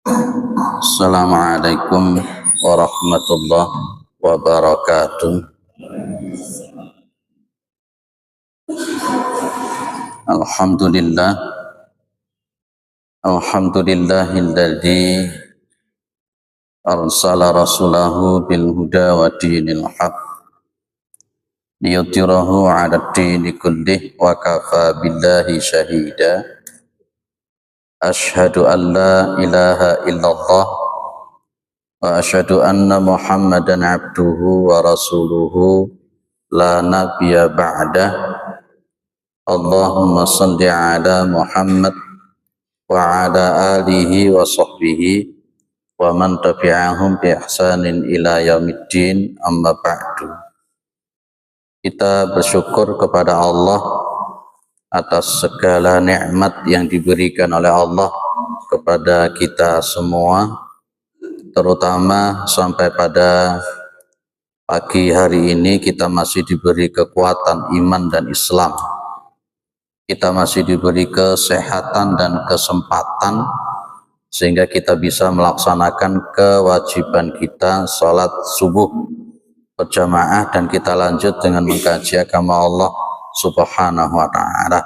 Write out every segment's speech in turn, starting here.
Assalamualaikum warahmatullahi wabarakatuh. Alhamdulillah, alhamdulillahilladzi arsala rasulahu bil huda wa dinil haq liyudhhirahu 'ala dini kullih wa kafa billahi syahida. Asyhadu an la ilaha illallah wa asyhadu anna Muhammadan abduhu wa rasuluhu la nabiyya ba'dah. Allahumma salli ala Muhammad wa ala alihi wa sahbihi wa man tabi'ahum bi ihsanin ila yaumiddin, amma ba'du. Kita bersyukur kepada Allah atas segala nikmat yang diberikan oleh Allah kepada kita semua, terutama sampai pada pagi hari ini kita masih diberi kekuatan iman dan Islam. Kita masih diberi kesehatan dan kesempatan sehingga kita bisa melaksanakan kewajiban kita salat subuh berjamaah, dan kita lanjut dengan mengkaji agama Allah Subhanahu wa ta'ala.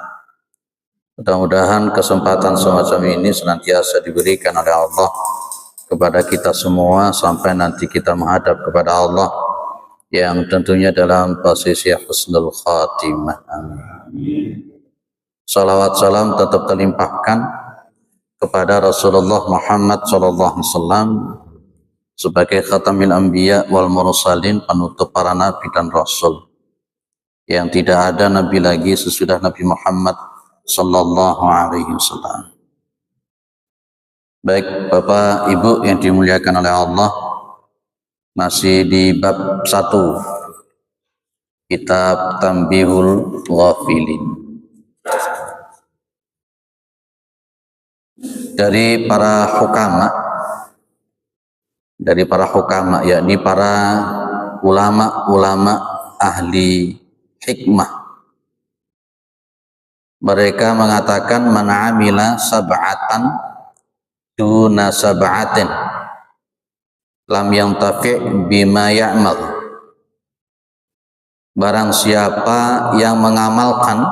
Mudah-mudahan kesempatan semacam ini senantiasa diberikan oleh Allah kepada kita semua sampai nanti kita menghadap kepada Allah yang tentunya dalam posisi husnul khatimah. Amin. Salawat salam tetap terlimpahkan kepada Rasulullah Muhammad SAW sebagai khatamil anbiya wal mursalin, penutup para nabi dan rasul, yang tidak ada nabi lagi sesudah Nabi Muhammad sallallahu alaihi wasallam. Baik Bapak Ibu yang dimuliakan oleh Allah, masih di bab 1 kitab Tanbihul Ghafilin, dari para hukama, yakni para ulama-ulama ahli hikmah. Mereka mengatakan man amila sab'atan duna sab'atin lam yantafi' bima ya'mal. Barang siapa yang mengamalkan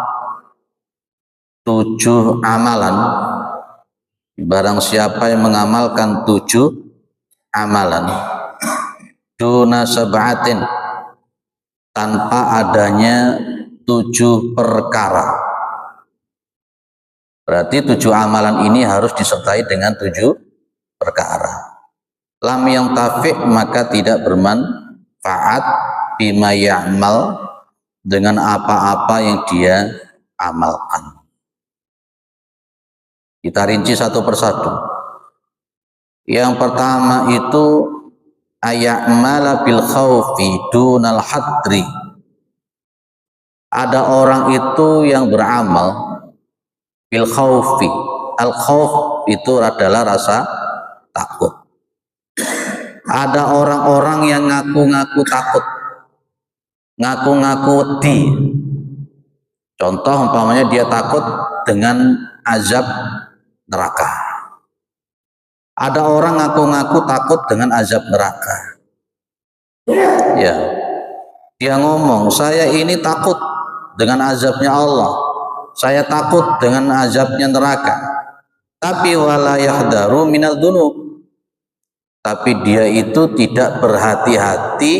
7 amalan, barang siapa yang mengamalkan 7 amalan duna sab'atin, tanpa adanya 7 perkara. Berarti 7 amalan ini harus disertai dengan 7 perkara. Lam yang tafi', maka tidak bermanfaat, bima ya'mal, dengan apa-apa yang dia amalkan. Kita rinci satu persatu. Yang pertama itu aya'mala bil khawfi dunal hadri. Ada orang itu yang beramal bil khawfi. Al khawf itu adalah rasa takut. Ada orang-orang yang ngaku-ngaku takut, ngaku-ngaku wedi. Contoh umpamanya dia takut dengan azab neraka. Ada orang ngaku-ngaku takut dengan azab neraka. Ya, dia ngomong, saya ini takut dengan azabnya Allah, saya takut dengan azabnya neraka. Tapi wala yahdaru minal dzunub. Tapi dia itu tidak berhati-hati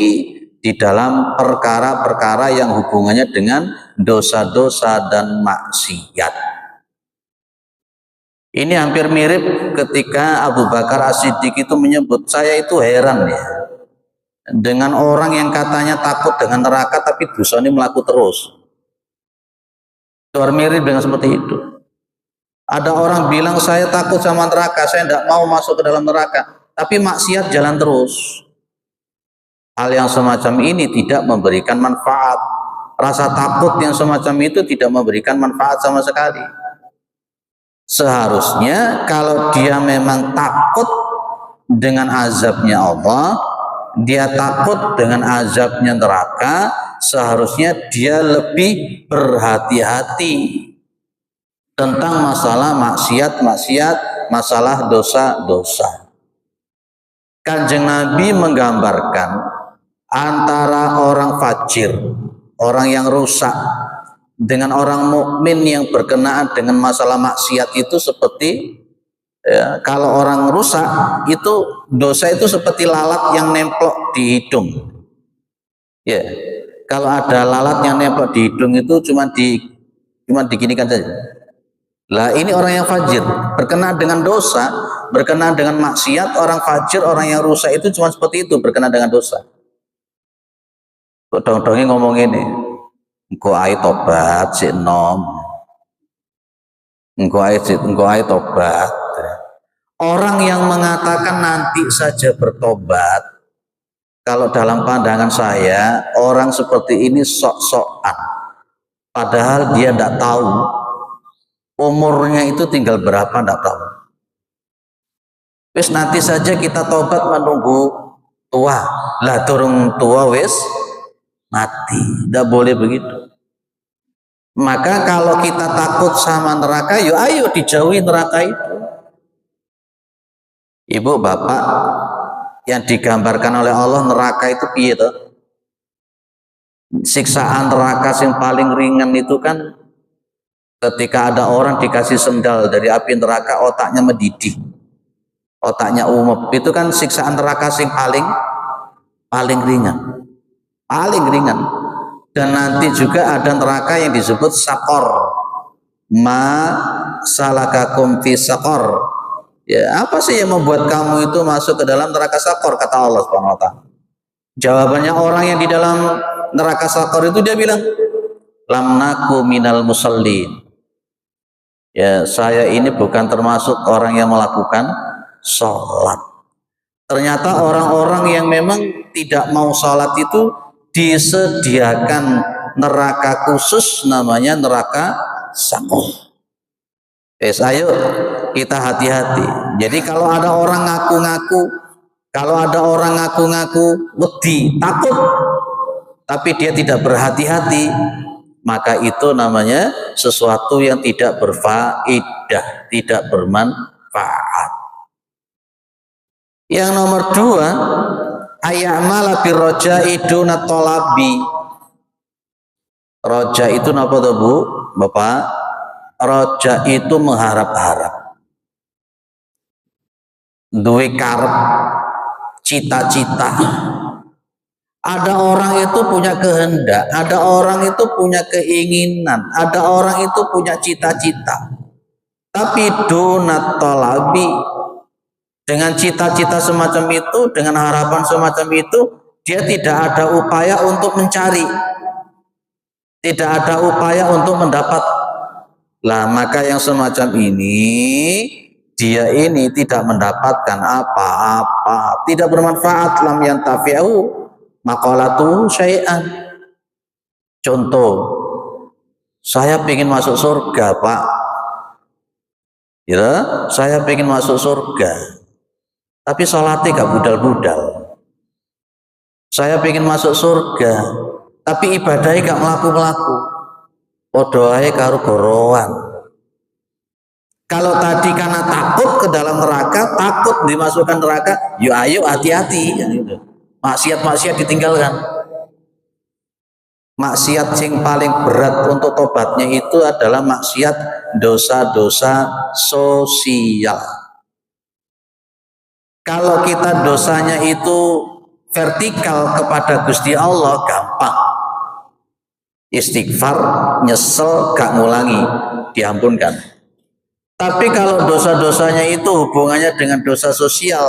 di dalam perkara-perkara yang hubungannya dengan dosa-dosa dan maksiat. Ini hampir mirip ketika Abu Bakar As-Siddiq itu menyebut, saya itu heran ya dengan orang yang katanya takut dengan neraka tapi dosanya melaku terus. Mirip dengan seperti itu. Ada orang bilang saya takut sama neraka, saya tidak mau masuk ke dalam neraka, tapi maksiat jalan terus. Hal yang semacam ini tidak memberikan manfaat. Rasa takut yang semacam itu tidak memberikan manfaat sama sekali. Seharusnya kalau dia memang takut dengan azabnya Allah, dia takut dengan azabnya neraka, seharusnya dia lebih berhati-hati tentang masalah maksiat-maksiat, masalah dosa-dosa. Kanjeng Nabi menggambarkan antara orang fajir, orang yang rusak, dengan orang mukmin yang berkenaan dengan masalah maksiat itu seperti, ya, kalau orang rusak itu dosa itu seperti lalat yang nemplok di hidung. Ya, kalau ada lalat yang nemplok di hidung itu cuma diginikan saja. Lah ini orang yang fajir berkenaan dengan dosa, berkenaan dengan maksiat. Orang fajir, orang yang rusak itu cuma seperti itu, berkenaan dengan dosa. Kok dong-dongnya ngomong ini, engko ae tobat si nom, engko ae tobat. Orang yang mengatakan nanti saja bertobat, kalau dalam pandangan saya orang seperti ini sok-sokan, padahal dia tidak tahu umurnya itu tinggal berapa, tidak tahu. Wis nanti saja kita tobat menunggu tua, lah turun tua wis mati, tidak boleh begitu. Maka kalau kita takut sama neraka, yuk ayo dijauhi neraka itu. Ibu bapak, yang digambarkan oleh Allah neraka itu piye toh? Siksaan neraka yang paling ringan itu kan ketika ada orang dikasih sendal dari api neraka, otaknya mendidih, otaknya umep, itu kan siksaan neraka yang paling ringan, paling ringan. Dan nanti juga ada neraka yang disebut sakor, ma salakakum fi sakor. Ya, apa sih yang membuat kamu itu masuk ke dalam neraka sakor, kata Allah Subhanahu wa taala. Jawabannya orang yang di dalam neraka sakor itu dia bilang, lam naku minal musallin. Ya, saya ini bukan termasuk orang yang melakukan sholat. Ternyata orang-orang yang memang tidak mau sholat itu disediakan neraka khusus, namanya neraka sakor. Ayo kita hati-hati. Jadi kalau ada orang ngaku-ngaku wedi, takut, tapi dia tidak berhati-hati, maka itu namanya sesuatu yang tidak berfaedah, tidak bermanfaat. Yang nomor 2, ayamala birroja'i duna tolabi. Roja itu apa tuh Bu, Bapak? Roja itu mengharap-harap, duwe karep, cita-cita. Ada orang itu punya kehendak, ada orang itu punya keinginan, ada orang itu punya cita-cita. Tapi donat tolabi, dengan cita-cita semacam itu, dengan harapan semacam itu, dia tidak ada upaya untuk mencari, tidak ada upaya untuk mendapat. Lah maka yang semacam ini, dia ini tidak mendapatkan apa-apa, tidak bermanfaat, lam yantafi'u maqalatu syai'an. Contoh, saya ingin masuk surga Pak, ya, saya ingin masuk surga, tapi sholatnya gak budal-budal. Saya ingin masuk surga, tapi ibadahnya gak melaku-melaku, podoai karo gorowan. Kalau tadi karena takut ke dalam neraka, takut dimasukkan neraka, yuk ayo hati-hati. Maksiat-maksiat ditinggalkan. Maksiat yang paling berat untuk tobatnya itu adalah maksiat dosa-dosa sosial. Kalau kita dosanya itu vertikal kepada Gusti Allah, gampang. Istighfar, nyesel, gak ngulangi, diampunkan. Tapi kalau dosa-dosanya itu hubungannya dengan dosa sosial,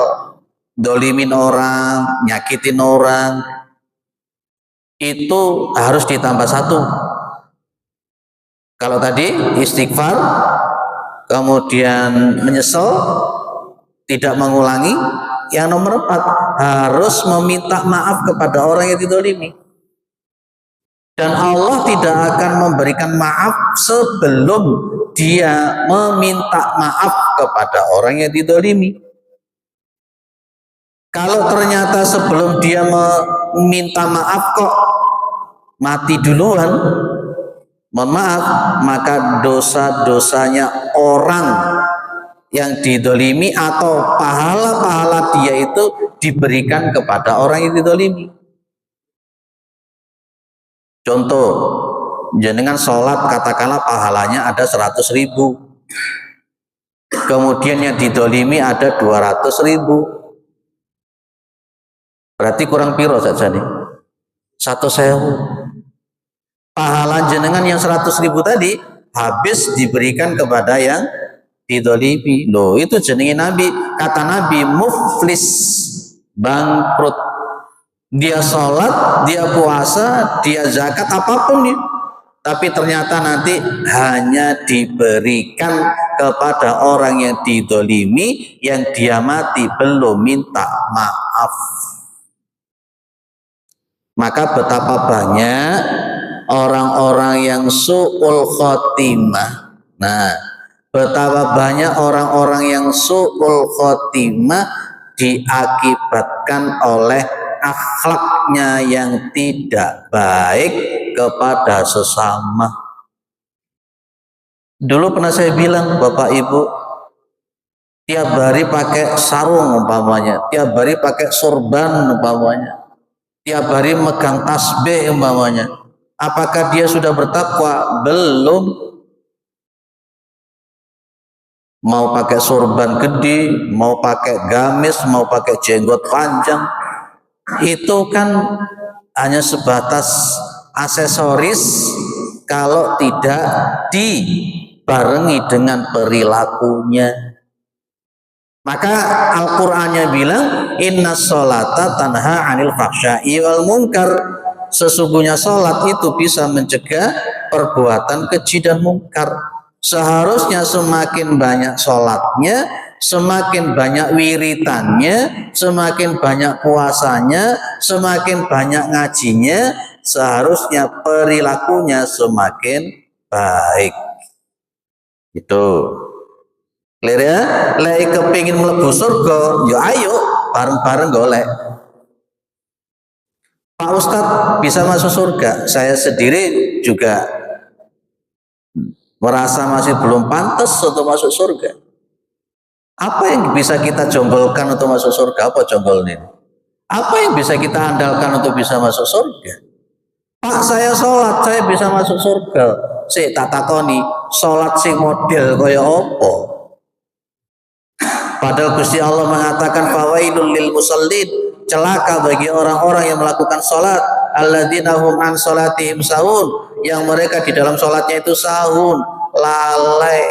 dolimin orang, nyakitin orang, itu harus ditambah 1. Kalau tadi istighfar, kemudian menyesal, tidak mengulangi, yang nomor 4 harus meminta maaf kepada orang yang didolimi. Dan Allah tidak akan memberikan maaf sebelum dia meminta maaf kepada orang yang didolimi. Kalau ternyata sebelum dia meminta maaf kok mati duluan, mohon maaf, maka dosa-dosanya orang yang didolimi atau pahala-pahala dia itu diberikan kepada orang yang didolimi. Contoh, jenengan sholat katakanlah pahalanya ada 100.000, kemudian yang didolimi ada 200.000, berarti kurang piro saja nih? 100.000. Pahala jenengan yang 100.000 tadi habis diberikan kepada yang didolimi. Loh, itu jenenge Nabi, kata Nabi muflis, bangkrut. Dia sholat, dia puasa, dia zakat, apapun nih, tapi ternyata nanti hanya diberikan kepada orang yang didolimi, yang dia mati belum minta maaf. Maka betapa banyak orang-orang yang su'ul khotimah. Nah, betapa banyak orang-orang yang su'ul khotimah diakibatkan oleh akhlaknya yang tidak baik kepada sesama. Dulu pernah saya bilang, Bapak Ibu, tiap hari pakai sarung umpamanya, tiap hari pakai sorban umpamanya, tiap hari megang tasbih umpamanya, apakah dia sudah bertakwa? Belum. Mau pakai sorban gede, mau pakai gamis, mau pakai jenggot panjang, itu kan hanya sebatas aksesoris kalau tidak dibarengi dengan perilakunya. Maka Al-Qur'annya bilang inna sholata tanha anil fahsya'i wal munkar. Sesungguhnya sholat itu bisa mencegah perbuatan keji dan mungkar. Seharusnya semakin banyak sholatnya, semakin banyak wiritannya, semakin banyak puasanya, semakin banyak ngajinya, seharusnya perilakunya semakin baik. Itu clear ya? Lek kepingin mlebu surga, yo ayo bareng-bareng golek. Pak Ustadz bisa masuk surga, saya sendiri juga merasa masih belum pantas untuk masuk surga. Apa yang bisa kita jonggolkan untuk masuk surga? Apa jonggol ini? Apa yang bisa kita andalkan untuk bisa masuk surga? Pak, saya sholat, saya bisa masuk surga. Si tak takoni, sholat sing model kaya apa? Padahal Gusti Allah mengatakan fawailul lil musallin, celaka bagi orang-orang yang melakukan sholat, alladzina hum an sholatihim sahun, yang mereka di dalam sholatnya itu sahun, lalai.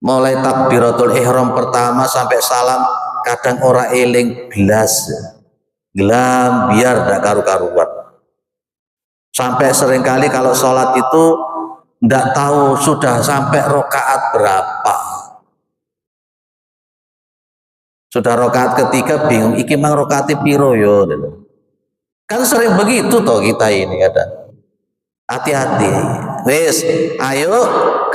Mulai takbiratul ihram pertama sampai salam kadang ora eling gelas, gelam biar tidak karu-karuan. Sampai seringkali kalau sholat itu tidak tahu sudah sampai rokaat berapa. Sudah rokaat ketiga bingung, iki mang rokaatnya piro yo. Kan sering begitu toh kita ini kadang. Hati-hati. Wes, ayo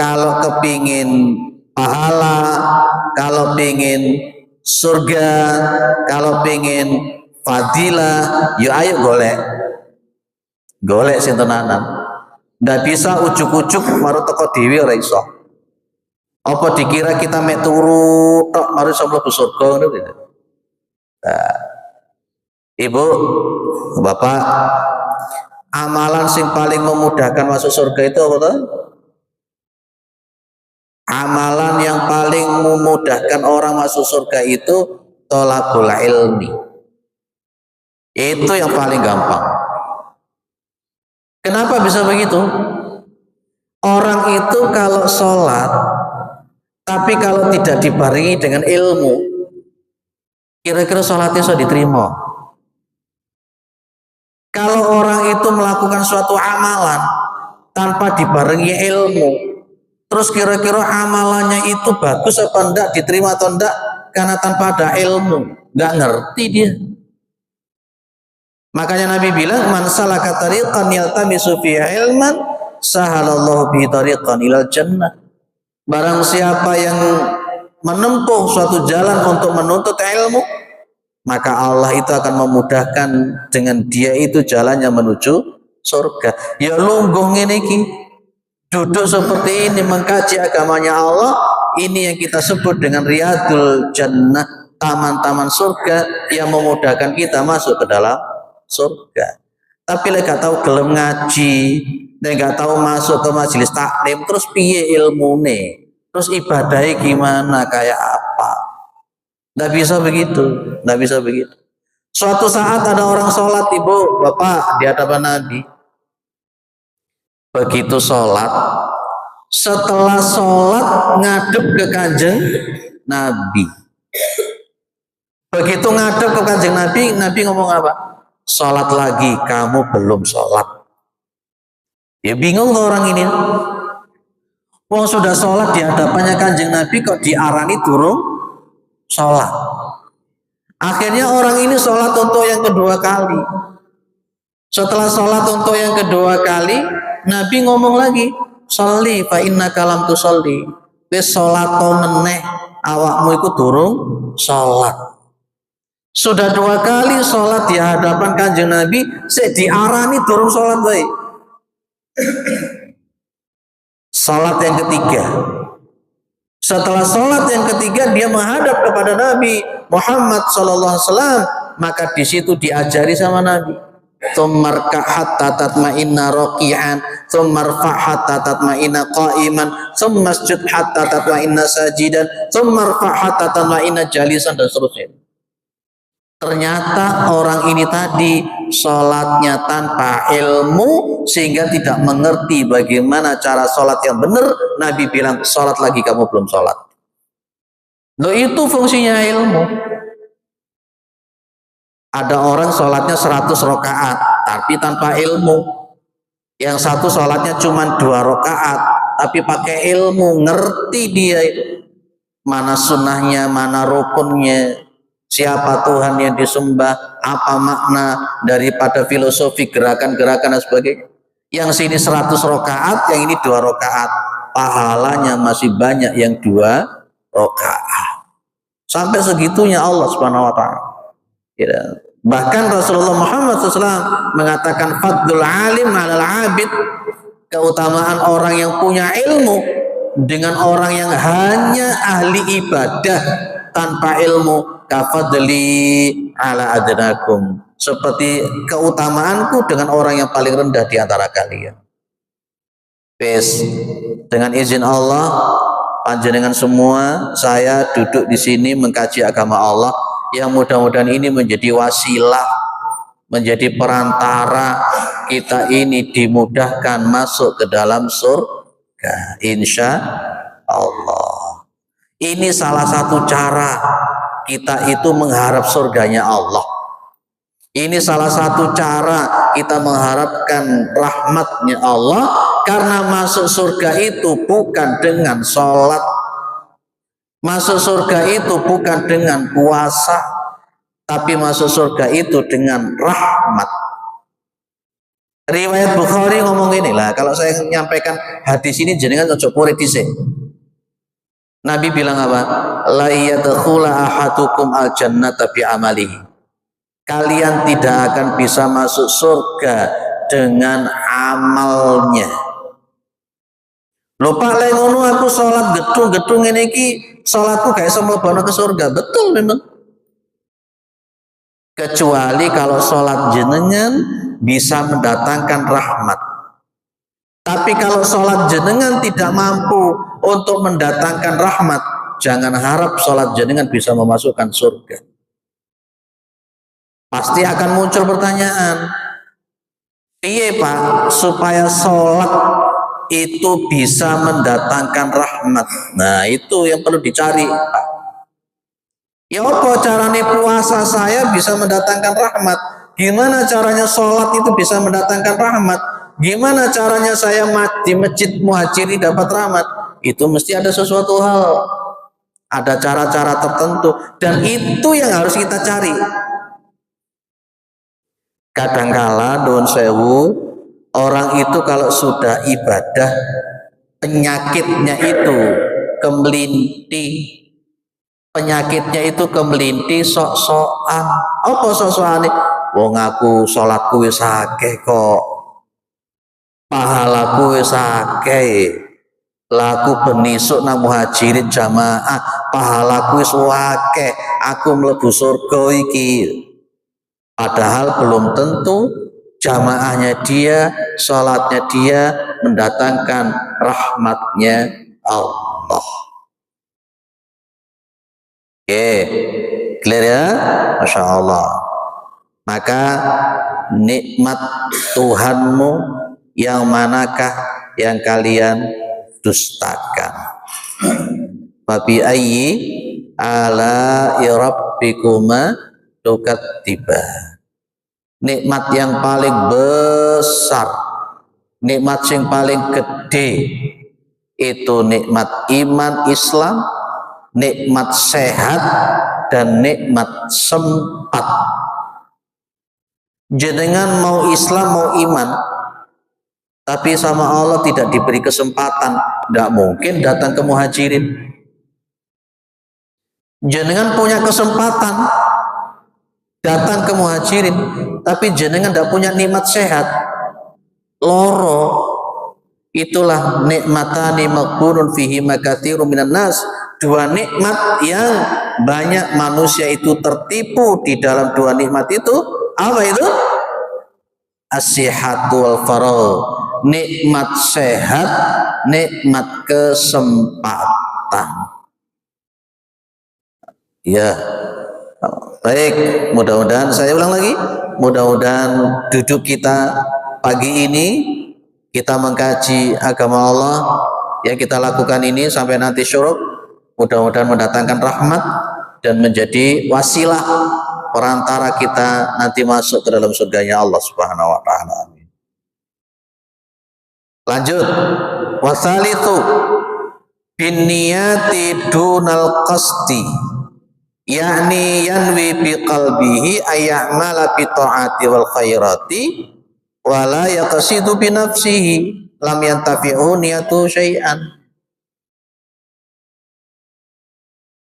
kalau kepingin pahala, kalau pingin surga, kalau pingin fadilah, yuk ayo golek sing tenanan. Ndak bisa ujuk-ujuk baru teko dhewe ora iso. Apa dikira kita mek turu tok baru iso mlebu surga ngono gitu. Nah, Ibu, Bapak, amalan sing paling memudahkan masuk surga itu apa toh? Amalan yang paling memudahkan orang masuk surga itu thalabul ilmi. Itu yang paling gampang. Kenapa bisa begitu? Orang itu kalau sholat, tapi kalau tidak dibarengi dengan ilmu, kira-kira sholatnya bisa diterima. Kalau orang itu melakukan suatu amalan tanpa dibarengi ilmu, terus kira-kira amalannya itu bagus apa enggak, diterima atau enggak, karena tanpa ada ilmu, enggak ngerti dia. Makanya Nabi bilang, man salaka tariqan yaltamisu fihi ilman, sahalallahu bihi tariqan ilal jannah. Barang siapa yang menempuh suatu jalan untuk menuntut ilmu, maka Allah itu akan memudahkan dengan dia itu jalannya menuju surga. Ya lungguh ngene iki, duduk seperti ini mengkaji agamanya Allah, Ini yang kita sebut dengan Riyadul Jannah, taman-taman surga yang memudahkan kita masuk ke dalam surga. Tapi lek gak tahu gelem ngaji, lek gak tahu masuk ke majelis taklim, terus piye ilmune? Terus ibadahnya gimana, kayak apa? Nggak bisa begitu, nggak bisa begitu. Suatu saat ada orang sholat, ibu, bapak, di hadapan Nabi. Begitu sholat, setelah sholat ngadep ke kanjeng Nabi. Begitu ngadep ke kanjeng Nabi, Nabi ngomong apa? Sholat lagi, kamu belum sholat. Ya bingung tuh orang ini. Wong sudah sholat di hadapannya kanjeng Nabi kok diarani durung sholat. Akhirnya orang ini sholat untuk yang kedua kali. Setelah sholat untuk yang kedua kali, Nabi ngomong lagi, sholli fa innaka lam tusolli. Wis sholat to meneh, awakmu iku durung sholat. Sudah dua kali sholat di hadapan kanjeng Nabi, sik diarani durung sholat baik. Sholat yang ketiga. Setelah sholat yang ketiga, dia menghadap kepada Nabi Muhammad SAW, maka di situ diajari sama Nabi. Tsummarka hatta tatma'inna raqi'an, tsummarfa hatta tatma'inna qa'iman, tsummasjud hatta tatma'inna sajidan, tsummarfa hatta tatma'inna jalisan, dan seterusnya. Ternyata orang ini tadi sholatnya tanpa ilmu sehingga tidak mengerti bagaimana cara sholat yang benar. Nabi bilang sholat lagi, kamu belum sholat. Loh, itu fungsinya ilmu. Ada orang sholatnya 100 rakaat tapi tanpa ilmu. Yang satu sholatnya cuma 2 rakaat tapi pakai ilmu, ngerti dia mana sunnahnya, mana rukunnya, siapa Tuhan yang disembah, apa makna daripada filosofi gerakan-gerakan dan sebagainya. Yang sini 100 rakaat, yang ini 2 rakaat, pahalanya masih banyak yang 2 rakaat. Sampai segitunya Allah Subhanahu wa taala. Bahkan Rasulullah Muhammad SAW mengatakan fadlul alim 'alal 'abid, keutamaan orang yang punya ilmu dengan orang yang hanya ahli ibadah tanpa ilmu, kafadli ala adnakum, seperti keutamaanku dengan orang yang paling rendah di antara kalian. Bes, dengan izin Allah, panjenengan semua, saya duduk di sini mengkaji agama Allah, yang mudah-mudahan ini menjadi wasilah, menjadi perantara kita ini dimudahkan masuk ke dalam surga, insya Allah. Ini salah satu cara kita itu mengharap surganya Allah. Ini salah satu cara kita mengharapkan rahmatnya Allah, karena masuk surga itu bukan dengan sholat, masuk surga itu bukan dengan puasa, tapi masuk surga itu dengan rahmat. Riwayat Bukhari ngomong gini lah, kalau saya menyampaikan hadis ini jenengan ojo pure dhisik. Nabi bilang apa? La yadkhula ahadukum al-jannata bi amalihi. Kalian tidak akan bisa masuk surga dengan amalnya. Lupa lek ngono aku salat gedung-gedung ngene iki, salatku gak iso mlebokno ke surga. Betul memang. Kecuali kalau salat jenengan bisa mendatangkan rahmat. Tapi kalau sholat jenengan tidak mampu untuk mendatangkan rahmat, jangan harap sholat jenengan bisa memasukkan surga. Pasti akan muncul pertanyaan, iya Pak, supaya sholat itu bisa mendatangkan rahmat. Nah, itu yang perlu dicari, Pak. Ya apa caranya puasa saya bisa mendatangkan rahmat? Gimana caranya sholat itu bisa mendatangkan rahmat? Gimana caranya saya di masjid Muhajiri dapat rahmat? Itu mesti ada sesuatu hal, ada cara-cara tertentu, dan itu yang harus kita cari. Kadangkala nuwun sewu, orang itu kalau sudah ibadah, penyakitnya itu kemelinti. Penyakitnya itu kemelinti, sok-sokan. Apa sok-sokan? Wong aku sholatku wis akeh kok, pahalaku wis akeh, laku benisuk nang muhajirin jamaah pahalaku wis akeh, aku mlebu surga iki. Padahal belum tentu jamaahnya dia, sholatnya dia mendatangkan rahmatnya Allah. Oke, clear ya? Masya Allah. Maka nikmat Tuhanmu yang manakah yang kalian dustakan? Fabi ayyi ala rabbikuma tukadziba. Nikmat yang paling besar, nikmat yang paling gede itu nikmat iman Islam, nikmat sehat dan nikmat sempat. Jenengan mau Islam mau iman, tapi sama Allah tidak diberi kesempatan, tidak mungkin datang ke muhajirin. Jenengan punya kesempatan datang ke muhajirin, tapi jenengan tidak punya nikmat sehat, loro. Itulah nikmatani maghbunun fihi makatsirun minan nas, dua nikmat yang banyak manusia itu tertipu di dalam dua nikmat itu. Apa itu? As-sihhatu wal faragh, nikmat sehat, nikmat kesempatan. Ya, baik, mudah-mudahan saya ulang lagi, mudah-mudahan duduk kita pagi ini kita mengkaji agama Allah yang kita lakukan ini sampai nanti syuruk, mudah-mudahan mendatangkan rahmat dan menjadi wasilah perantara kita nanti masuk ke dalam surganya Allah Subhanahu wa taala. Amin. Lanjut, wasalitsu bin niyati dunal qasdi, yakni yanwi bi qalbihi ayya'mala bi ta'ati wal khairati wala yaqsidu bi nafsihi lam yantafi'u niyatu syai'an.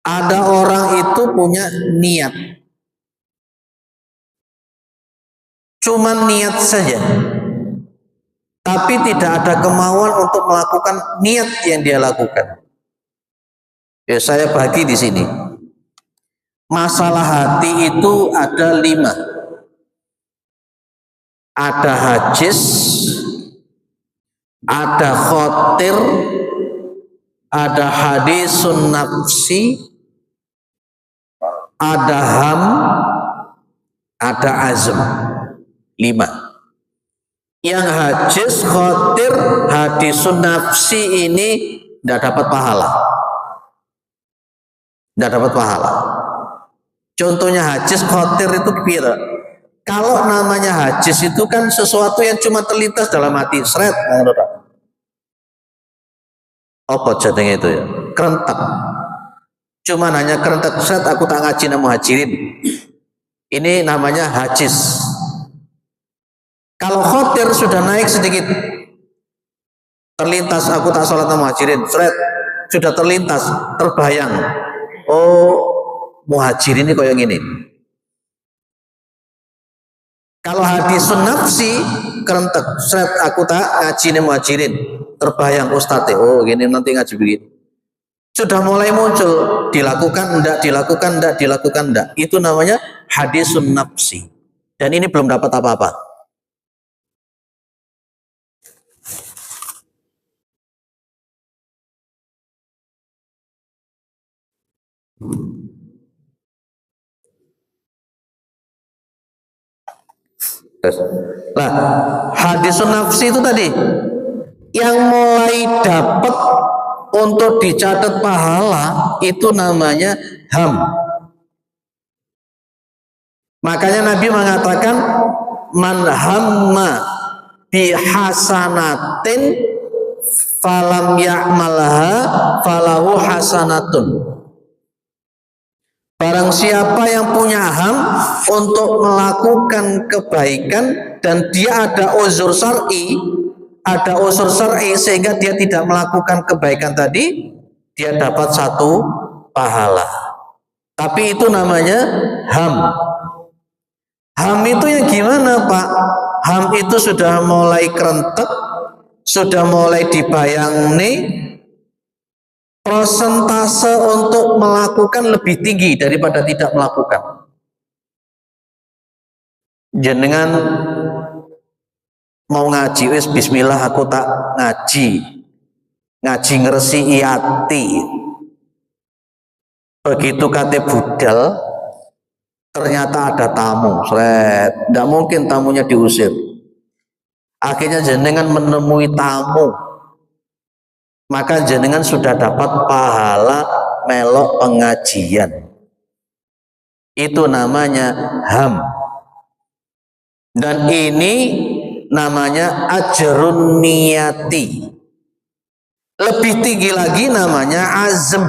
Ada orang itu punya niat, cuman niat saja, tapi tidak ada kemauan untuk melakukan niat yang dia lakukan. Ya, saya bagi di sini. Masalah hati itu ada 5. Ada hajis, ada khotir, ada hadisun nafsi, ada ham, ada azm. 5. Yang hajis, khotir, hadisun nafsi ini tidak dapat pahala. Tidak dapat pahala. Contohnya hajis, khotir itu kira. Kalau namanya hajis itu kan sesuatu yang cuma terlintas dalam hati, seret. Apa jadinya itu ya? Kerentak. Cuma hanya kerentak, seret, aku tak ngaji nama muhajirin. Ini namanya hajis. Kalau khotir sudah naik sedikit, terlintas, aku tak sholat nama muhajirin, seret, sudah terlintas, terbayang. Oh, muhajirin ini kayak gini. Kalau hadisun nafsi kerentek, seret, aku tak ngaji nih muhajirin, terbayang ustadz, oh gini nanti ngaji begini. Sudah mulai muncul, dilakukan enggak, dilakukan enggak, dilakukan enggak. Itu namanya hadisun nafsi. Dan ini belum dapat apa-apa. Nah, hadisun nafsi itu tadi yang mulai dapat untuk dicatat pahala itu namanya ham. Makanya Nabi mengatakan man hamma bi hasanatin falam ya'malha falahu hasanatun. Barang siapa yang punya ham untuk melakukan kebaikan dan dia ada uzur syar'i, sehingga dia tidak melakukan kebaikan tadi, dia dapat 1 pahala. Tapi itu namanya ham. Ham itu yang gimana, Pak? Ham itu sudah mulai kerentek, sudah mulai dibayang nih, Persentase untuk melakukan lebih tinggi daripada tidak melakukan. Jenengan mau ngaji wis bismillah aku tak ngaji ngeresi iati. Begitu kate budal ternyata ada tamu, tidak mungkin tamunya diusir. Akhirnya jenengan menemui tamu, maka jenengan sudah dapat pahala melok pengajian. Itu namanya ham. Dan ini namanya ajrun niyati. Lebih tinggi lagi namanya azm.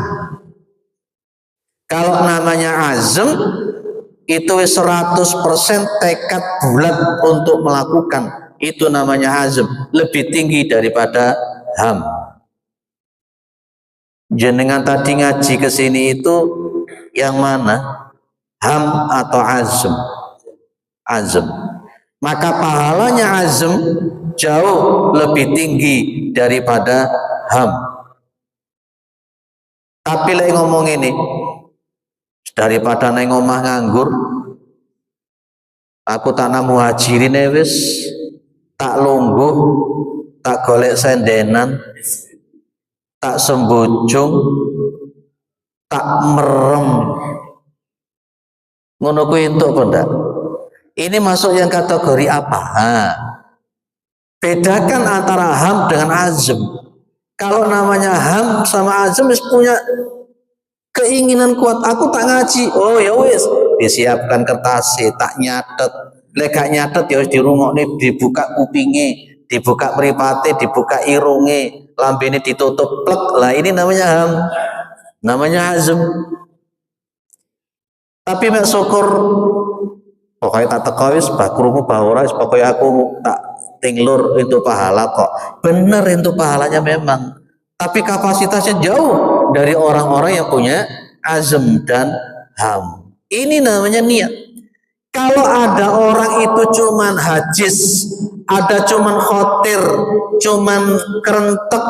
Kalau namanya azm itu 100% tekad bulat untuk melakukan. Itu namanya azm. Lebih tinggi daripada ham. Jenengan tadi ngaji ke sini itu yang mana? Ham atau azm? Azm. Maka pahalanya azm jauh lebih tinggi daripada ham. Tapi lek ngomong ini, daripada neng omah nganggur, aku tak namu hajirin wis, tak lungguh, tak golek sendenan, tak sembujung, tak merem. Ngono kuwi entuk apa ndak? Ini masuk yang kategori apa? Bedakan antara ham dengan azm. Kalau namanya ham sama azm wis punya keinginan kuat, aku tak ngaji. Oh ya wis, disiapkan kertas, tak nyatet. Lek gak nyatet ya wis dirungokne, dibuka kupinge, dibuka mripate, dibuka irunge, lambene ditutup plek. Lah ini namanya ham. Namanya azm. Tapi mek syukur pokoknya tak teko wis bah krungu bah ora wis pokoke aku tak tinglur itu pahala kok. Bener itu pahalanya memang. Tapi kapasitasnya jauh dari orang-orang yang punya azm dan ham. Ini namanya niat. Kalau ada orang itu cuman hajis, ada cuman khotir, cuman kerentek,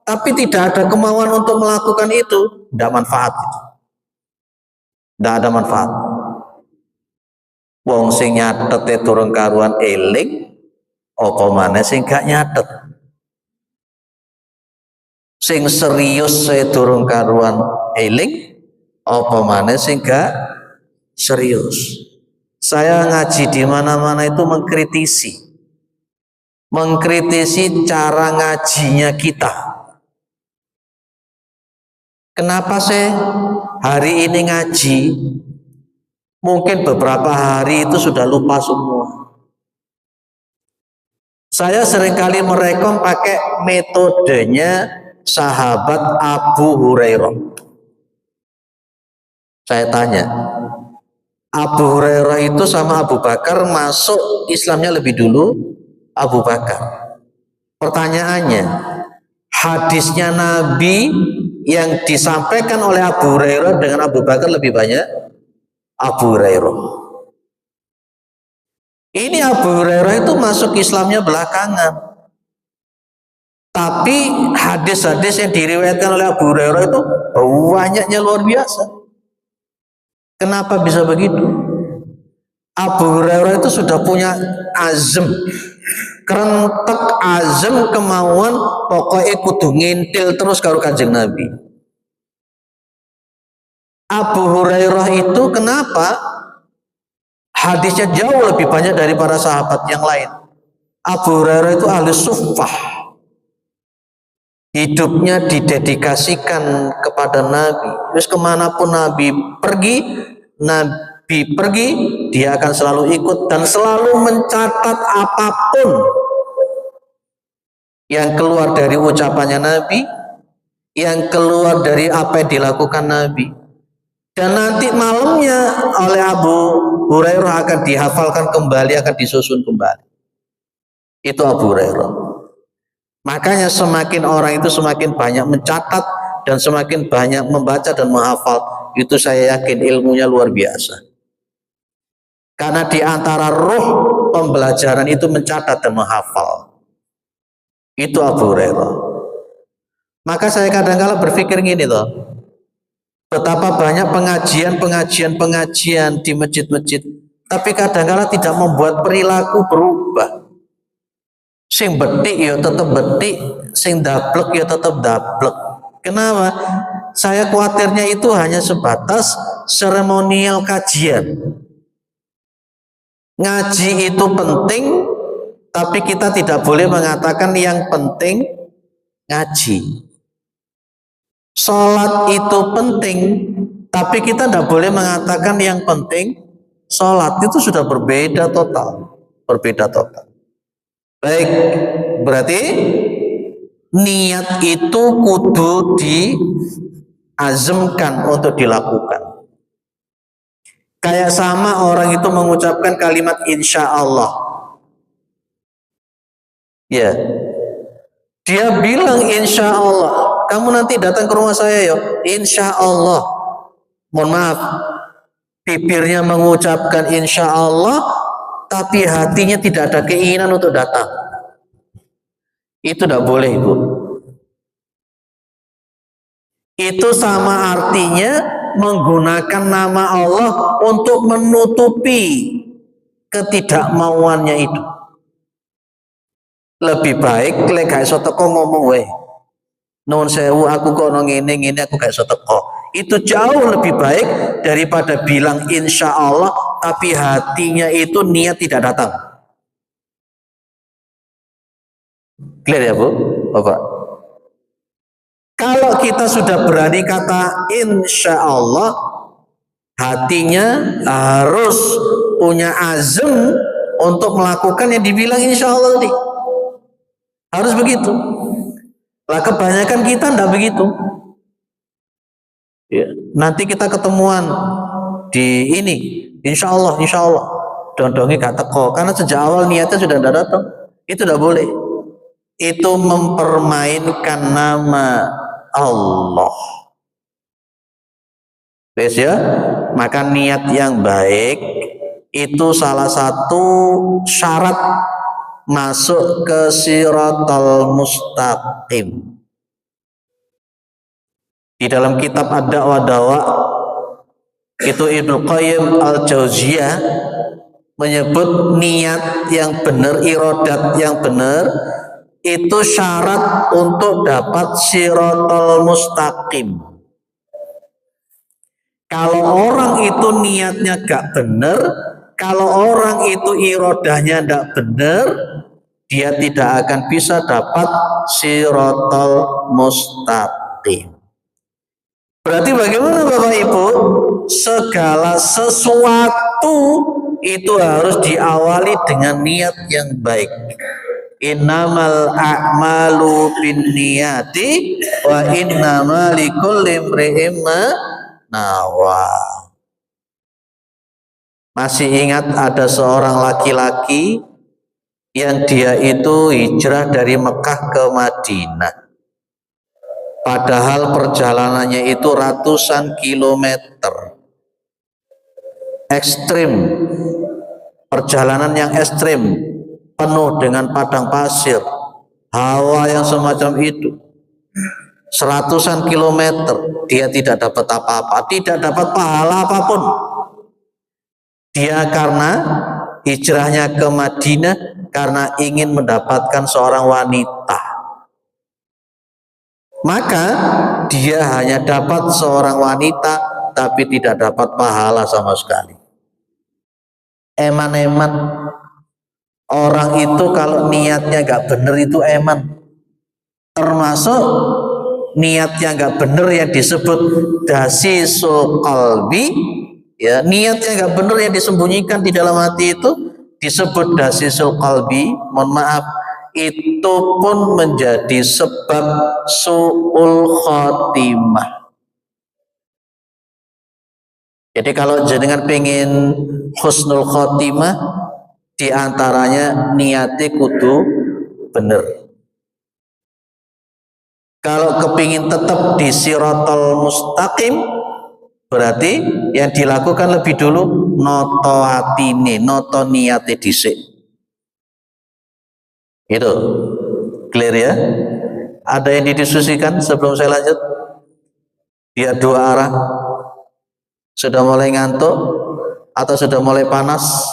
tapi tidak ada kemauan untuk melakukan itu, tidak manfaat. Tidak ada manfaat. Wong sing nyatet durung karuan eling, apa maneh sing gak nyatet. Sing serius durung karuan eling, apa maneh sing gak serius. Saya ngaji di mana-mana itu mengkritisi cara ngajinya kita. Kenapa sih hari ini ngaji, mungkin beberapa hari itu sudah lupa semua. Saya seringkali merekom pakai metodenya sahabat Abu Hurairah. Saya tanya, Abu Hurairah itu sama Abu Bakar masuk Islamnya lebih dulu Abu Bakar. Pertanyaannya, hadisnya Nabi yang disampaikan oleh Abu Hurairah dengan Abu Bakar lebih banyak Abu Hurairah. Ini Abu Hurairah itu masuk Islamnya belakangan. Tapi hadis-hadis yang diriwayatkan oleh Abu Hurairah itu banyaknya luar biasa. Kenapa bisa begitu? Abu Hurairah itu sudah punya azm, kerentek azm, kemauan, pokoknya kudu ngintil terus karo Kanjeng Nabi. Abu Hurairah itu kenapa hadisnya jauh lebih banyak dari para sahabat yang lain? Abu Hurairah itu ahli suffah, hidupnya didedikasikan kepada Nabi. Terus kemanapun Nabi pergi, dia akan selalu ikut dan selalu mencatat apapun yang keluar dari ucapannya Nabi, yang keluar dari apa yang dilakukan Nabi. Dan nanti malamnya oleh Abu Hurairah akan dihafalkan kembali, akan disusun kembali. Itu Abu Hurairah. Makanya semakin orang itu semakin banyak mencatat dan semakin banyak membaca dan menghafal, itu saya yakin ilmunya luar biasa. Karena di antara roh pembelajaran itu mencatat dan menghafal. Itu Abu Hurairah. Maka saya kadang-kala berpikir gini loh, betapa banyak pengajian di masjid-masjid, tapi kadang-kala tidak membuat perilaku berubah. Sing betik ya tetap betik, sing dablek ya tetap dablek. Kenapa? Saya khawatirnya itu hanya sebatas seremonial kajian. Ngaji itu penting, tapi kita tidak boleh mengatakan yang penting ngaji. Sholat itu penting, tapi kita tidak boleh mengatakan yang penting sholat. Itu sudah berbeda total. Berbeda total. Baik, berarti niat itu kudu diazamkan untuk dilakukan. Kayak sama orang itu mengucapkan kalimat insya Allah. Ya, dia bilang insya Allah. Kamu nanti datang ke rumah saya ya, insya Allah. Mohon maaf, bibirnya mengucapkan insya Allah, tapi hatinya tidak ada keinginan untuk datang. Itu tidak boleh, Ibu. Itu sama artinya menggunakan nama Allah untuk menutupi ketidakmauannya itu. Lebih baik lek gak iso teko ngomong wae. Nuwun sewu aku kok ono ngene aku gak iso teko. Itu jauh lebih baik daripada bilang insya Allah tapi hatinya itu niat tidak datang. Clear ya Bu, Bapak? Kalau kita sudah berani kata insya Allah, hatinya harus punya azam untuk melakukan yang dibilang insya Allah tadi. Harus begitu. Lah kebanyakan kita enggak begitu. Ya, nanti kita ketemuan di ini, insya Allah. Dondongnya gak teko, karena sejak awal niatnya sudah tidak datang. Itu tidak boleh. Itu mempermainkan nama Allah. Wes ya, maka niat yang baik itu salah satu syarat masuk ke Shiratal Mustaqim. Di dalam kitab Ad-Da'wa Dawa itu Ibnu Qayyim Al-Jauziyah menyebut niat yang benar, iradat yang benar itu syarat untuk dapat Shiratal Mustaqim. Kalau orang itu niatnya gak benar, kalau orang itu irodahnya gak benar, dia tidak akan bisa dapat Shiratal Mustaqim. Berarti bagaimana Bapak Ibu? Segala sesuatu itu harus diawali dengan niat yang baik. Innamal a'malu binniyati wa innamal likulli imri'in ma nawa. Masih ingat ada seorang laki-laki yang dia itu hijrah dari Mekah ke Madinah. Padahal perjalanannya itu ratusan kilometer. Ekstrim. Perjalanan yang ekstrim. Penuh dengan padang pasir, hawa yang semacam itu, seratusan kilometer, dia tidak dapat apa-apa, tidak dapat pahala apapun. Dia karena hijrahnya ke Madinah karena ingin mendapatkan seorang wanita, maka dia hanya dapat seorang wanita tapi tidak dapat pahala sama sekali. Eman-eman. Orang itu kalau niatnya gak bener itu eman. Termasuk niat yang gak bener yang disebut dasisul qalbi, ya, niat yang gak bener yang disembunyikan di dalam hati itu disebut dasisul qalbi. Mohon maaf, itu pun menjadi sebab su'ul khotimah. Jadi kalau jenengan pengen husnul khotimah, di antaranya niatnya kudu bener. Kalau kepingin tetap di Shiratal Mustaqim, berarti yang dilakukan lebih dulu noto atine, noto niatnya dhisik. Itu clear ya. Ada yang didiskusikan sebelum saya lanjut? Dia dua arah. Sudah mulai ngantuk atau sudah mulai panas?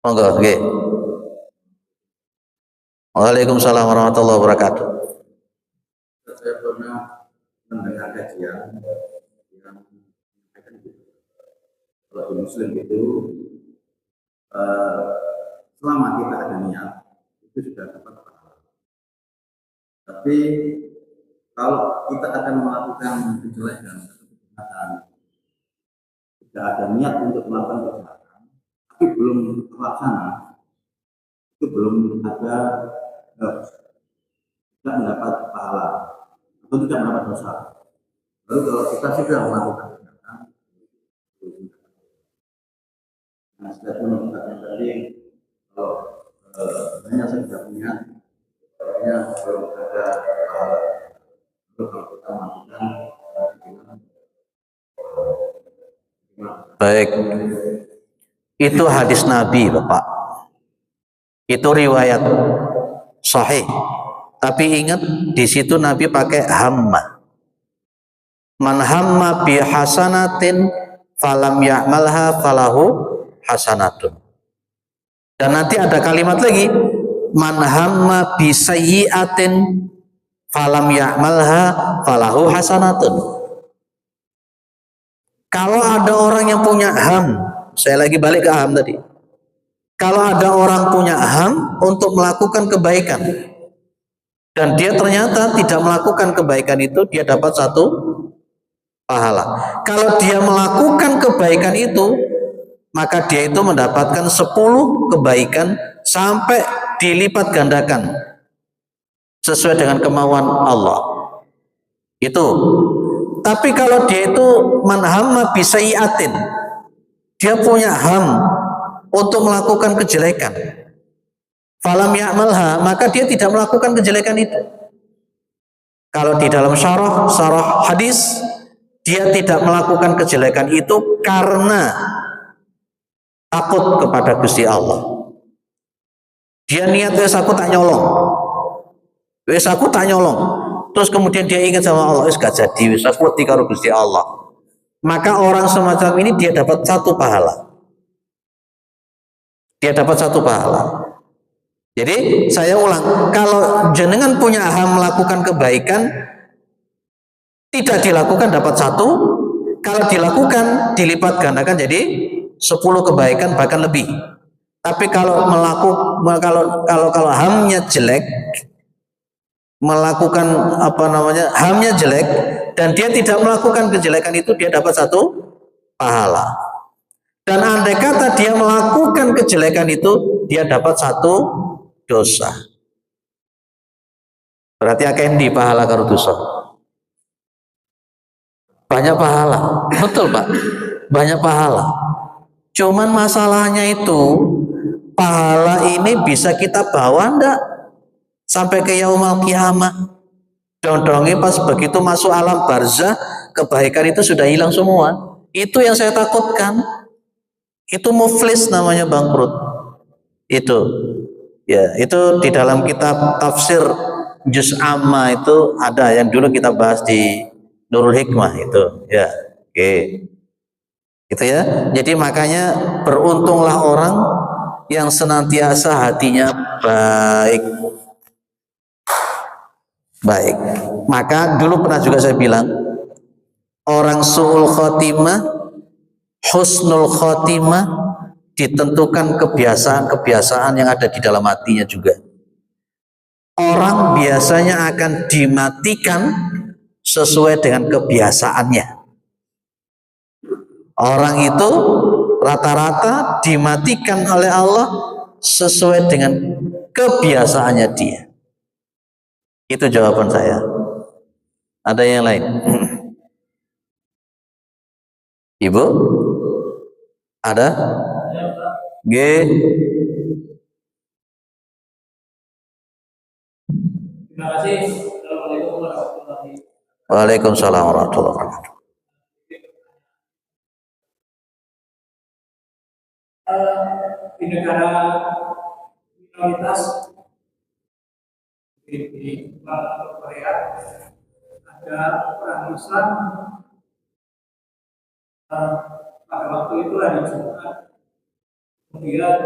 Monggo, nggih. Waalaikumsalam warahmatullahi wabarakatuh. Saya pernah mendengar kajian yang kalau Muslim itu selama kita ada niat itu sudah dapat pahala. Tapi kalau kita akan melakukan kejelekan atau kejahatan, tidak ada niat untuk melakukan kejahatan, tapi belum terlaksana, itu belum ada tidak mendapat pahala atau tidak mendapat dosa. Lalu kalau kita sudah melakukan kejahatan, nah statement yang tadi kalau hanya sudah punya, artinya belum ada pahala. Lalu kalau kita melakukan baik, itu hadis Nabi Bapak, itu riwayat sahih. Tapi ingat di situ Nabi pakai hamma. Man hamma bi hasanatin falam ya'malha falahu hasanatun. Dan nanti ada kalimat lagi, man hamma bi sayyi'atin falam ya'malha falahu hasanatun. Kalau ada orang yang punya ham, saya lagi balik ke ham tadi. Kalau ada orang punya ham untuk melakukan kebaikan dan dia ternyata tidak melakukan kebaikan itu, dia dapat satu pahala. Kalau dia melakukan kebaikan itu, maka dia itu mendapatkan 10 kebaikan sampai dilipat gandakan sesuai dengan kemauan Allah. Itu. Tapi kalau dia itu manhamma bisai'atin, dia punya ham untuk melakukan kejelekan, falam ya'malha, maka dia tidak melakukan kejelekan itu. Kalau di dalam syarah hadis, dia tidak melakukan kejelekan itu karena takut kepada Gusti Allah. Dia niat, wes aku tak nyolong, wes aku tak nyolong. Terus kemudian dia ingat sama Allah, wes gak jadi, wes aku wedi karo Gusti Allah. Maka orang semacam ini dia dapat satu pahala. Dia dapat satu pahala. Jadi saya ulang, kalau jenengan punya ham melakukan kebaikan, tidak dilakukan dapat satu, kalau dilakukan dilipat gandakan jadi 10 kebaikan bahkan lebih. Tapi kalau kalau hamnya jelek, melakukan hamnya jelek dan dia tidak melakukan kejelekan itu, dia dapat satu pahala. Dan andai kata dia melakukan kejelekan itu, dia dapat satu dosa. Berarti akan di pahala karo dosa. Banyak pahala, betul Pak, banyak pahala. Cuman masalahnya itu, pahala ini bisa kita bawa enggak sampai ke yaumul kiamah? Dong-dongnya pas begitu masuk alam barzah, kebaikan itu sudah hilang semua. Itu yang saya takutkan. Itu muflis namanya, bangkrut. Itu ya, itu di dalam kitab tafsir Juz Amma itu ada yang dulu kita bahas di Nurul Hikmah itu ya. Oke. Gitu ya. Jadi makanya beruntunglah orang yang senantiasa hatinya baik. Baik. Maka dulu pernah juga saya bilang, orang su'ul khotimah, husnul khotimah ditentukan kebiasaan-kebiasaan yang ada di dalam hatinya juga. Orang biasanya akan dimatikan sesuai dengan kebiasaannya. Orang itu rata-rata dimatikan oleh Allah sesuai dengan kebiasaannya dia. Itu jawaban saya. Ada yang lain? Ibu? Ada? G. Terima kasih. Waalaikumsalam warahmatullahi wabarakatuh. Di negara minoritas di Korea ada orang Islam pada waktu itu hari Jumat, kemudian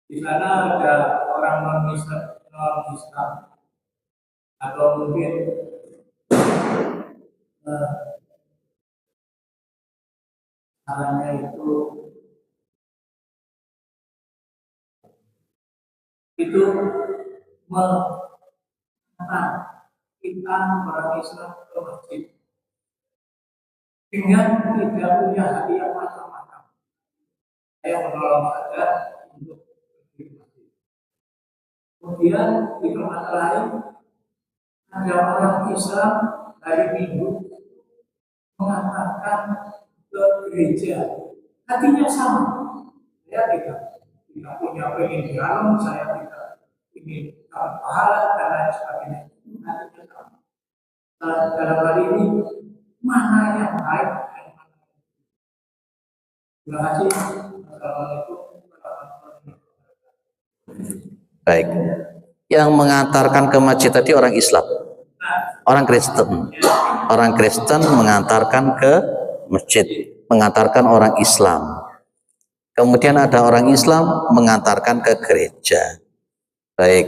di sana ada orang non-Islam atau mungkin caranya itu mengenal kita orang Islam ke masjid dengan tidak punya hati yang macam-macam. Saya menolong saja untuk pergi ke masjid. Kemudian di tempat lain ada orang Islam hari Minggu mengatakan ke gereja, hatinya sama. Saya tidak punya pengen di alam, saya tidak ingin pahala dan lain sebagainya. Hatinya sama. Dalam hal ini mana yang baik? Terima kasih. Assalamualaikum warahmatullahi wabarakatuh. Baik. Yang mengantarkan ke masjid tadi orang Islam, orang Kristen. Orang Kristen mengantarkan ke masjid, mengantarkan orang Islam. Kemudian ada orang Islam mengantarkan ke gereja. Baik.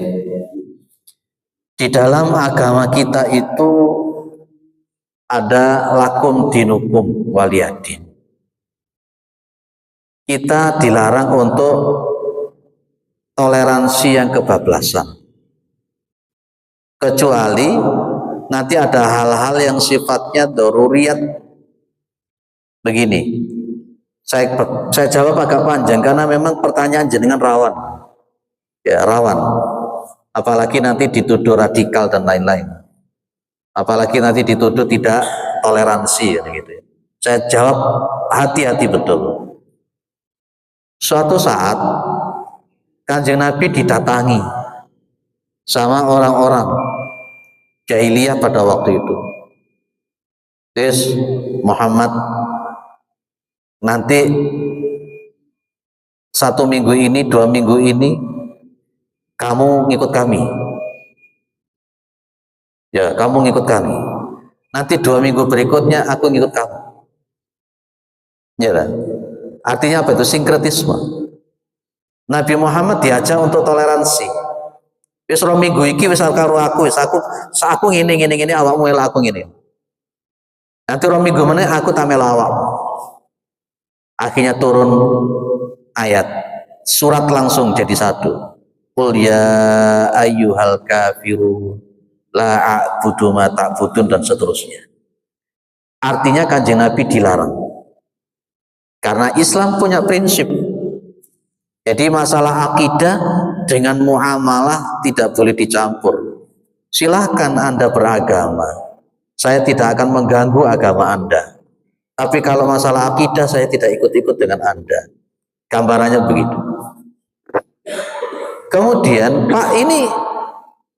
Di dalam agama kita itu ada lakum dinukum waliyadin. Kita dilarang untuk toleransi yang kebablasan. Kecuali nanti ada hal-hal yang sifatnya daruriyat. Begini, saya jawab agak panjang karena memang pertanyaan jenengan rawan. Ya, rawan. Apalagi nanti dituduh radikal dan lain-lain. Apalagi nanti dituduh tidak toleransi gitu. Saya jawab hati-hati betul. Suatu saat Kanjeng Nabi didatangi sama orang-orang jahiliyah pada waktu itu. Terus Muhammad, nanti 1 minggu ini, 2 minggu ini kamu ngikut kami. Ya, kamu ngikut kami. Nanti 2 minggu berikutnya aku ngikut kamu. Ya kan? Artinya apa itu? Sinkretisme. Nabi Muhammad diajak untuk toleransi. Wis 2 minggu iki wis karo aku, wis aku ngene awakmu elak aku ngene. Nanti 2 minggu meneh aku tak melu awakmu. Akhirnya turun ayat, surat langsung jadi satu. Qul ya ayyuhal kafirun la a'budu ma ta'budun dan seterusnya. Artinya Kanjeng Nabi dilarang. Karena Islam punya prinsip. Jadi masalah akidah dengan muamalah tidak boleh dicampur. Silahkan Anda beragama. Saya tidak akan mengganggu agama Anda. Tapi kalau masalah akidah saya tidak ikut-ikut dengan Anda. Gambarannya begitu. Kemudian, Pak, ini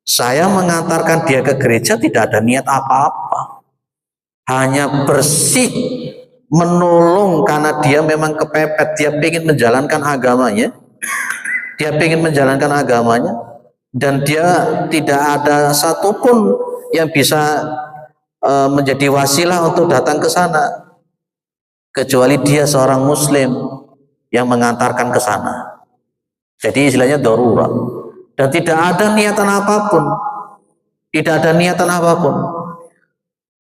saya mengantarkan dia ke gereja tidak ada niat apa-apa. Hanya bersih menolong karena dia memang kepepet, dia ingin menjalankan agamanya. Dia ingin menjalankan agamanya dan dia tidak ada satupun yang bisa menjadi wasilah untuk datang ke sana kecuali dia seorang muslim yang mengantarkan ke sana. Jadi istilahnya darurat dan tidak ada niatan apapun. Tidak ada niatan apapun.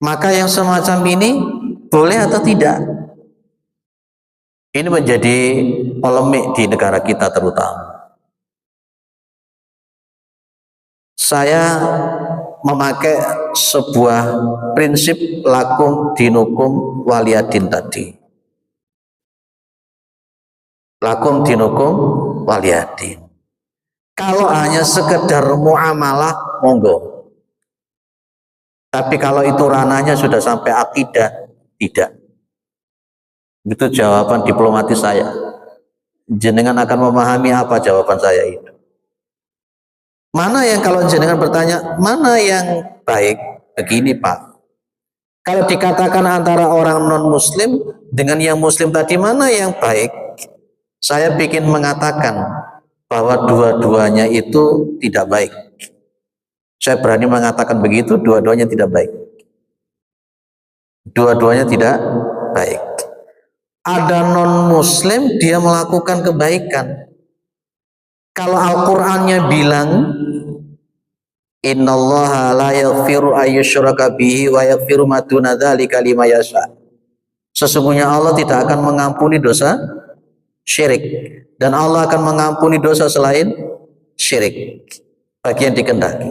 Maka yang semacam ini boleh atau tidak? Ini menjadi polemik di negara kita terutama. Saya memakai sebuah prinsip lakum dinukum waliyadin tadi. Lakum dinukum waliyadin. Kalau hanya sekedar muamalah, monggo. Tapi kalau itu ranahnya sudah sampai akidah, tidak. Itu jawaban diplomatis saya. Jenengan akan memahami apa jawaban saya itu. Mana yang kalau jenengan bertanya, mana yang baik? Begini Pak, kalau dikatakan antara orang non-muslim dengan yang muslim tadi, mana yang baik? Saya ingin mengatakan bahwa dua-duanya itu tidak baik. Saya berani mengatakan begitu, dua-duanya tidak baik. Dua-duanya tidak baik. Ada non-muslim dia melakukan kebaikan. Kalau Al-Qur'annya bilang innallaha la yaghfiru ayyushraka bihi wa yaghfiru ma duna dzalika liman yasha. Sesungguhnya Allah tidak akan mengampuni dosa syirik dan Allah akan mengampuni dosa selain syirik bagi yang dikehendaki.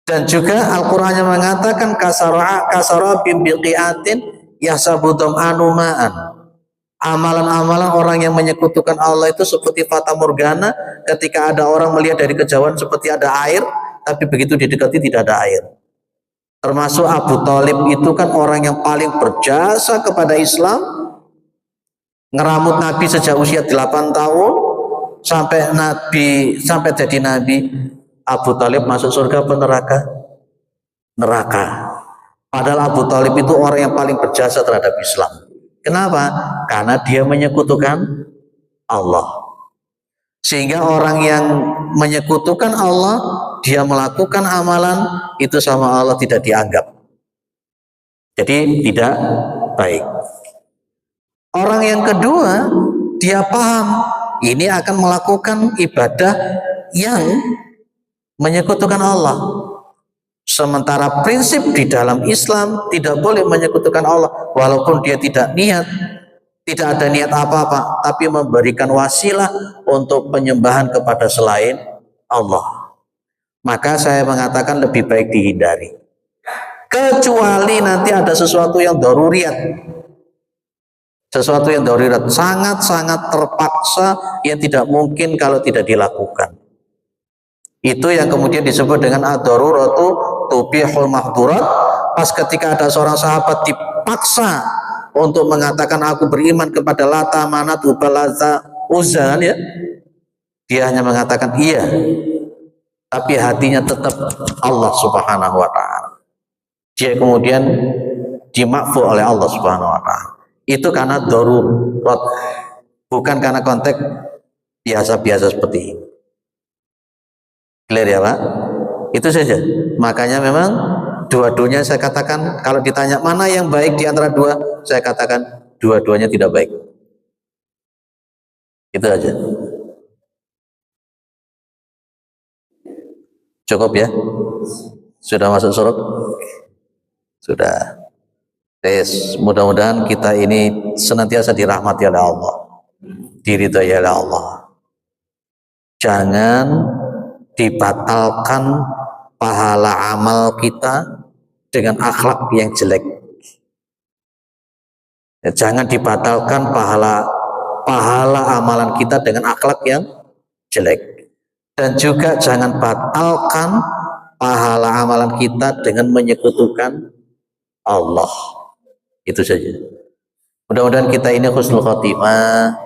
Dan juga Al-Qur'annya mengatakan kasara biqiatin yahsabudum anuma'an. Amalan-amalan orang yang menyekutukan Allah itu seperti fata morgana, ketika ada orang melihat dari kejauhan seperti ada air, tapi begitu didekati tidak ada air. Termasuk Abu Thalib itu kan orang yang paling berjasa kepada Islam, ngeramut Nabi sejak usia 8 tahun sampai jadi Nabi. Abu Thalib masuk surga apa neraka? Neraka. Padahal Abu Thalib itu orang yang paling berjasa terhadap Islam. Kenapa? Karena dia menyekutukan Allah. Sehingga orang yang menyekutukan Allah, dia melakukan amalan itu sama Allah tidak dianggap. Jadi tidak baik. Orang yang kedua, dia paham ini akan melakukan ibadah yang menyekutukan Allah. Sementara prinsip di dalam Islam tidak boleh menyekutukan Allah, walaupun dia tidak ada niat apa-apa, tapi memberikan wasilah untuk penyembahan kepada selain Allah. Maka saya mengatakan lebih baik dihindari. Kecuali nanti ada sesuatu yang daruriyat. Sesuatu yang daruriyat, sangat-sangat terpaksa yang tidak mungkin kalau tidak dilakukan. Itu yang kemudian disebut dengan ad-daruratu tubihul mahdurat. Pas ketika ada seorang sahabat dipaksa untuk mengatakan aku beriman kepada Lata, Manat, Hubal, Lazza, Uzza, ya, dia hanya mengatakan iya, tapi hatinya tetap Allah Subhanahu wa ta'ala. Dia kemudian dimakfu oleh Allah Subhanahu wa ta'ala. Itu karena darurat, bukan karena konteks biasa-biasa seperti ini. Clear ya Pak? Itu saja. Makanya memang dua-duanya saya katakan, kalau ditanya mana yang baik di antara dua, saya katakan dua-duanya tidak baik. Itu aja. Cukup ya? Sudah masuk surut? Sudah. Tes, mudah-mudahan kita ini senantiasa dirahmati oleh Allah, diridhai oleh Allah. Jangan dibatalkan pahala amal kita dengan akhlak yang jelek. Ya, jangan dibatalkan pahala amalan kita dengan akhlak yang jelek. Dan juga jangan batalkan pahala amalan kita dengan menyekutukan Allah. Itu saja. Mudah-mudahan kita ini husnul khotimah.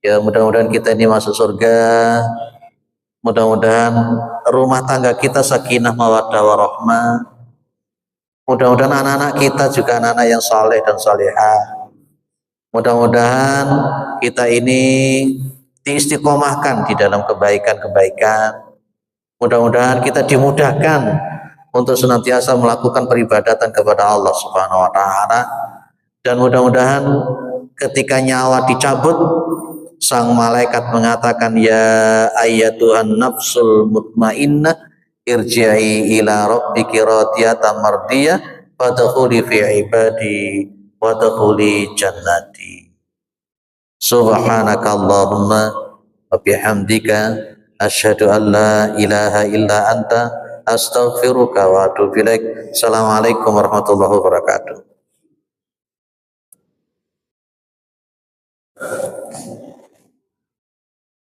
Ya, mudah-mudahan kita ini masuk surga. Mudah-mudahan rumah tangga kita sakinah mawaddah warahmah. Mudah-mudahan anak-anak kita juga anak-anak yang saleh dan salehah. Mudah-mudahan kita ini diistiqomahkan di dalam kebaikan-kebaikan. Mudah-mudahan kita dimudahkan untuk senantiasa melakukan peribadatan kepada Allah Subhanahu wa ta'ala. Dan mudah-mudahan ketika nyawa dicabut, sang malaikat mengatakan, ya ayyatuhan nafsul mutmainnah irji'i ila rabbiki radiyatan mardiyah fadkhuli fi ibadi wadkhuli jannati. Subhanakallahumma wa bihamdika asyhadu an la ilaha illa anta astaghfiruka wa atubu ilaik. Assalamualaikum warahmatullahi wabarakatuh.